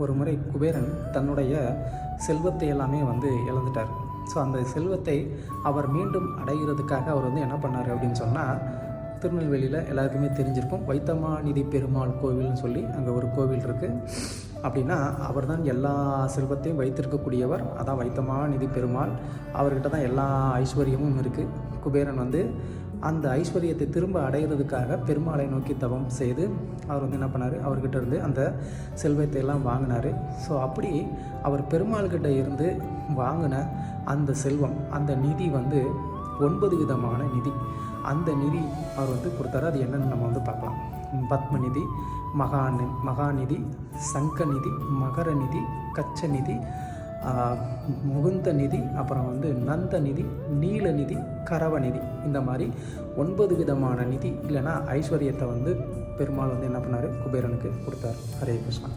ஒரு முறை குபேரன் தன்னுடைய செல்வத்தை எல்லாமே இழந்துட்டார். ஸோ அந்த செல்வத்தை அவர் மீண்டும் அடைகிறதுக்காக அவர் என்ன பண்ணார் அப்படின்னு சொன்னால், திருநெல்வேலியில் எல்லாருக்குமே தெரிஞ்சிருக்கும், வைத்தமாநிதி பெருமாள் கோவில்னு சொல்லி அங்கே ஒரு கோவில் இருக்குது. அப்படின்னா அவர் தான் எல்லா செல்வத்தையும் வைத்திருக்கக்கூடியவர். அதான் வைத்தமாநிதி பெருமாள். அவர்கிட்ட தான் எல்லா ஐஸ்வர்யமும் இருக்குது. குபேரன் அந்த ஐஸ்வர்யத்தை திரும்ப அடைகிறதுக்காக பெருமாளை நோக்கி தவம் செய்து அவர் என்ன பண்ணார், அவர்கிட்ட இருந்து அந்த செல்வத்தை எல்லாம் வாங்கினார். ஸோ அப்படி அவர் பெருமாள்கிட்ட இருந்து வாங்கின அந்த செல்வம், அந்த நிதி 9 விதமான நிதி. அந்த நிதி அவர் கொடுத்தாரு. அது என்னென்னு நம்ம பார்க்கலாம். பத்மநிதி, மகாநிதி, சங்கநிதி, மகர நிதி, கச்ச நிதி, முகுந்த நிதி, அப்புறம் நந்த நிதி, நீல நிதி, கரவ நிதி. இந்த மாதிரி 9 விதமான நிதி இல்லைன்னா ஐஸ்வர்யத்தை பெருமாள் என்ன பண்ணார், குபேரனுக்கு கொடுத்தார். ஹரே கிருஷ்ணா.